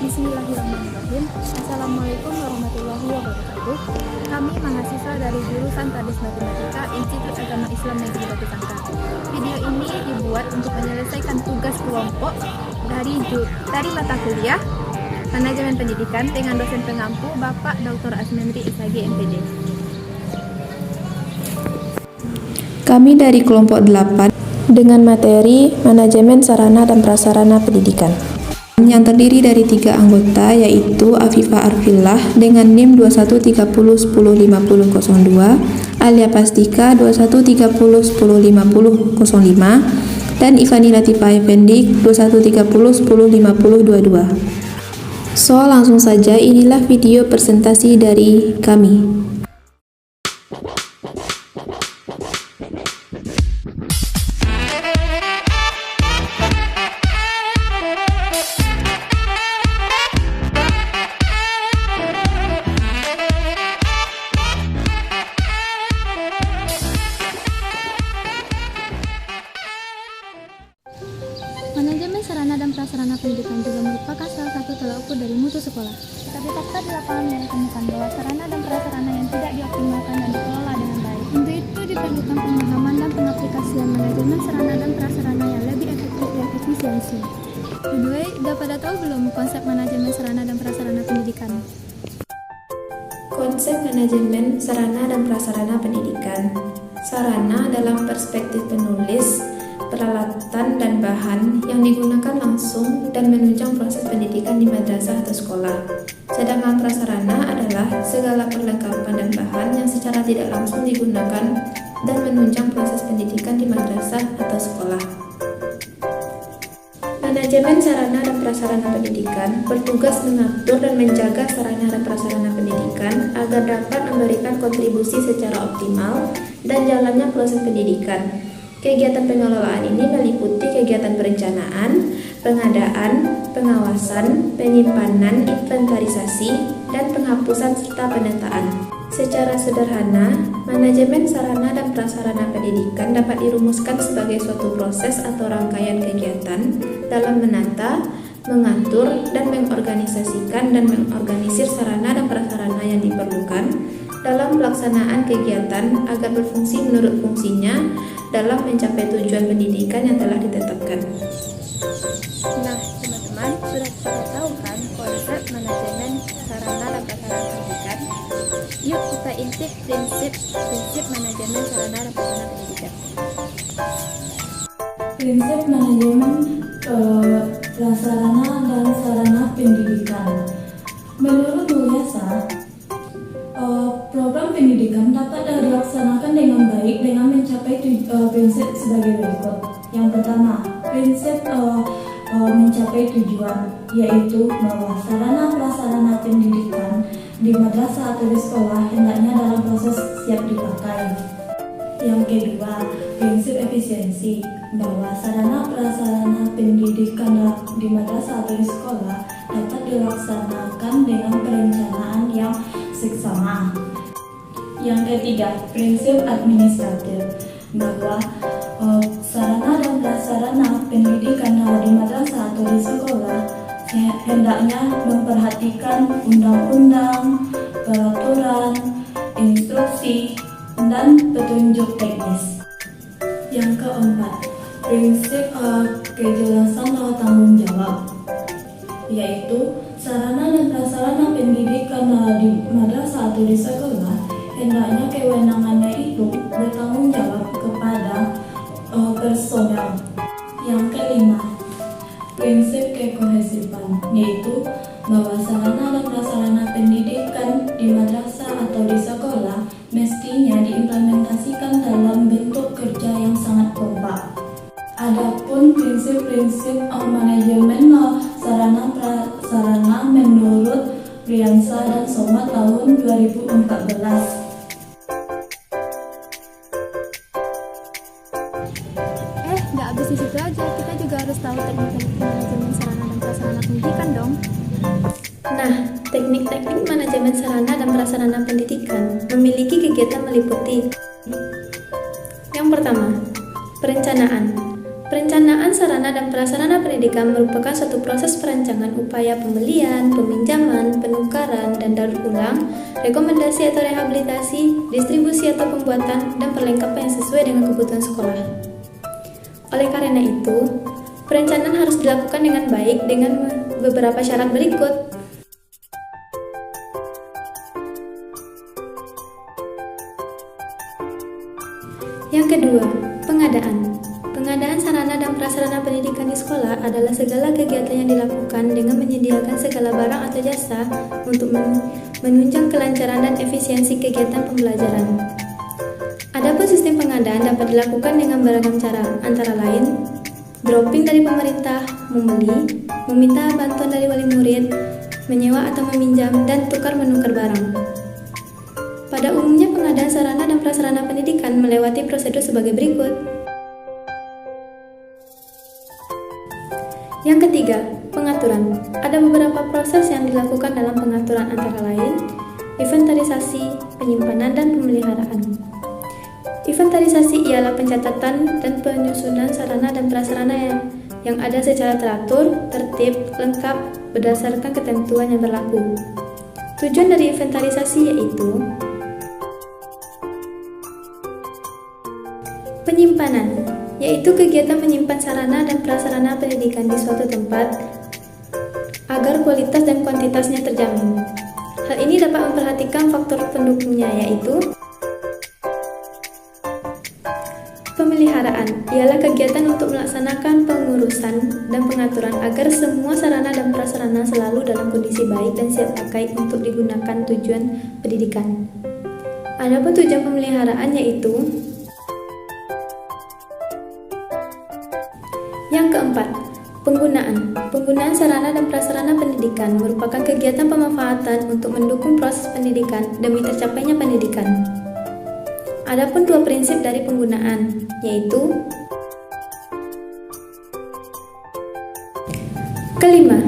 Bismillahirrahmanirrahim. Assalamualaikum warahmatullahi wabarakatuh. Kami mahasiswa dari jurusan Tadis Matematika Institut Agama Islam Negeri Batu Sangkar. Video ini dibuat untuk menyelesaikan tugas kelompok dari mata kuliah Manajemen Pendidikan dengan dosen pengampu Bapak Dr. Asmendri SHG MPD. Kami dari kelompok 8 dengan materi Manajemen Sarana dan Prasarana Pendidikan yang terdiri dari 3 anggota, yaitu Afifah Arfillah dengan NIM 2130105002, Alia Pastika 2130105005, dan Ivani Latifah Effendi 2130105022. So, langsung saja, inilah video presentasi dari kami. Manajemen sarana dan prasarana pendidikan juga merupakan salah satu tolak ukur dari mutu sekolah. Tapi fakta di lapangan yang ditemukan bahwa sarana dan prasarana yang tidak dioptimalkan dan dikelola dengan baik. Untuk itu diperlukan pemahaman dan pengaplikasian manajemen sarana dan prasarana yang lebih efektif dan efisiensi. Kedua, udah pada tahu belum konsep manajemen sarana dan prasarana pendidikan? Konsep manajemen sarana dan prasarana pendidikan. Sarana dalam perspektif penulis, peralatan dan bahan yang digunakan langsung dan menunjang proses pendidikan di madrasah atau sekolah. Sedangkan prasarana adalah segala perlengkapan dan bahan yang secara tidak langsung digunakan dan menunjang proses pendidikan di madrasah atau sekolah. Manajemen sarana dan prasarana pendidikan bertugas mengatur dan menjaga sarana dan prasarana pendidikan agar dapat memberikan kontribusi secara optimal dan jalannya proses pendidikan. Kegiatan pengelolaan ini meliputi kegiatan perencanaan, pengadaan, pengawasan, penyimpanan, inventarisasi, dan penghapusan serta penataan. Secara sederhana, manajemen sarana dan prasarana pendidikan dapat dirumuskan sebagai suatu proses atau rangkaian kegiatan dalam menata, mengatur, dan mengorganisasikan dan mengorganisir sarana dan prasarana yang diperlukan dalam pelaksanaan kegiatan agar berfungsi menurut fungsinya dalam mencapai tujuan pendidikan yang telah ditetapkan. Nah, teman-teman, sudah pada tahu kan konsep manajemen sarana dan prasarana pendidikan? Yuk kita intip prinsip manajemen sarana dan prasarana pendidikan. Prinsip manajemen prasarana dan sarana pendidikan. Menurut Mulyasa, program pendidikan dapat dilaksanakan dengan baik dengan mencapai prinsip sebagai berikut. Yang pertama, prinsip mencapai tujuan, yaitu bahwa sarana prasarana pendidikan di madrasah atau di sekolah hendaknya dalam proses siap dipakai. Yang kedua, prinsip efisiensi, bahwa sarana prasarana pendidikan di madrasah atau di sekolah dapat dilaksanakan dengan perencanaan yang seksama. Yang ketiga, prinsip administratif, bahwa sarana dan prasarana pendidikan di madrasah atau di sekolah hendaknya memperhatikan undang-undang, peraturan, instruksi, dan petunjuk teknis. Yang keempat, prinsip kejelasan tanggung jawab, yaitu sarana dan prasarana pendidikan di madrasah atau di sekolah hendaknya kewenangannya itu bertanggung jawab kepada personel. Yang kelima, prinsip kekohesifan, yaitu bahwa sarana dan prasarana pendidikan di madrasah atau di sekolah mestinya diimplementasikan dalam bentuk kerja yang sangat kompak. Adapun prinsip-prinsip manajemen sarana prasarana menurut Priyansa dan Soma tahun 2014. Nggak habis di situ aja, kita juga harus tahu teknik-teknik manajemen sarana dan prasarana pendidikan dong. Nah, teknik-teknik manajemen sarana dan prasarana pendidikan memiliki kegiatan meliputi: yang pertama, perencanaan. Perencanaan Pelaksanaan sarana dan prasarana pendidikan merupakan suatu proses perancangan upaya pembelian, peminjaman, penukaran, dan daur ulang, rekomendasi atau rehabilitasi, distribusi atau pembuatan, dan perlengkapan yang sesuai dengan kebutuhan sekolah. Oleh karena itu, perencanaan harus dilakukan dengan baik dengan beberapa syarat berikut. Yang kedua, pengadaan. Pengadaan sarana dan prasarana pendidikan di sekolah adalah segala kegiatan yang dilakukan dengan menyediakan segala barang atau jasa untuk menunjang kelancaran dan efisiensi kegiatan pembelajaran. Adapun sistem pengadaan dapat dilakukan dengan beragam cara, antara lain dropping dari pemerintah, membeli, meminta bantuan dari wali murid, menyewa atau meminjam, dan tukar-menukar barang. Pada umumnya pengadaan sarana dan prasarana pendidikan melewati prosedur sebagai berikut. Yang ketiga, pengaturan. Ada beberapa proses yang dilakukan dalam pengaturan, antara lain inventarisasi, penyimpanan, dan pemeliharaan. Inventarisasi ialah pencatatan dan penyusunan sarana dan prasarana yang ada secara teratur, tertib, lengkap, berdasarkan ketentuan yang berlaku. Tujuan dari inventarisasi yaitu penyimpanan, yaitu kegiatan menyimpan sarana dan prasarana pendidikan di suatu tempat agar kualitas dan kuantitasnya terjamin. Hal ini dapat memperhatikan faktor pendukungnya, yaitu pemeliharaan, ialah kegiatan untuk melaksanakan pengurusan dan pengaturan agar semua sarana dan prasarana selalu dalam kondisi baik dan siap pakai untuk digunakan tujuan pendidikan. Adapun tujuan pemeliharaan yaitu yang keempat, penggunaan. Penggunaan sarana dan prasarana pendidikan merupakan kegiatan pemanfaatan untuk mendukung proses pendidikan demi tercapainya pendidikan. Adapun dua prinsip dari penggunaan, yaitu kelima,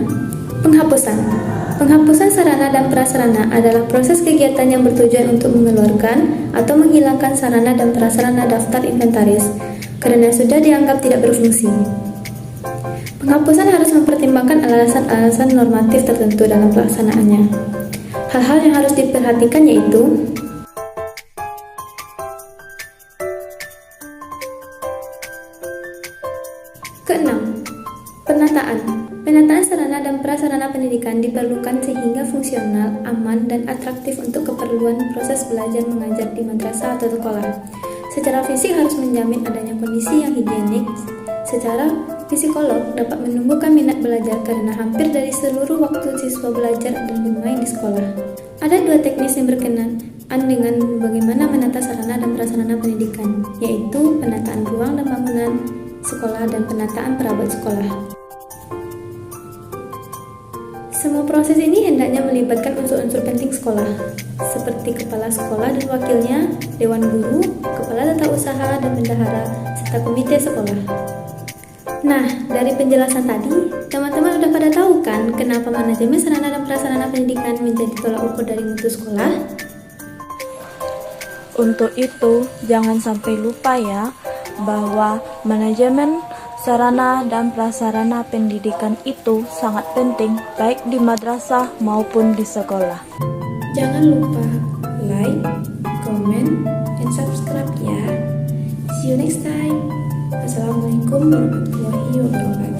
penghapusan. Penghapusan sarana dan prasarana adalah proses kegiatan yang bertujuan untuk mengeluarkan atau menghilangkan sarana dan prasarana daftar inventaris karena sudah dianggap tidak berfungsi. Penghapusan harus mempertimbangkan alasan-alasan normatif tertentu dalam pelaksanaannya. Hal-hal yang harus diperhatikan yaitu keenam, penataan. Penataan sarana dan prasarana pendidikan diperlukan sehingga fungsional, aman, dan atraktif untuk keperluan proses belajar mengajar di madrasah atau sekolah. Secara fisik harus menjamin adanya kondisi yang higienik. Secara psikolog dapat menumbuhkan minat belajar karena hampir dari seluruh waktu siswa belajar dan bermain di sekolah. Ada dua teknis yang berkenaan dengan bagaimana menata sarana dan prasarana pendidikan, yaitu penataan ruang dan bangunan sekolah dan penataan perabot sekolah. Semua proses ini hendaknya melibatkan unsur-unsur penting sekolah, seperti kepala sekolah dan wakilnya, dewan guru, kepala tata usaha dan bendahara, serta komite sekolah. Nah, dari penjelasan tadi, teman-teman udah pada tahu kan kenapa manajemen sarana dan prasarana pendidikan menjadi tolak ukur dari mutu sekolah? Untuk itu, jangan sampai lupa ya, bahwa manajemen sarana dan prasarana pendidikan itu sangat penting baik di madrasah maupun di sekolah. Jangan lupa like, comment, and subscribe ya. See you next time. Assalamualaikum warahmatullahi wabarakatuh.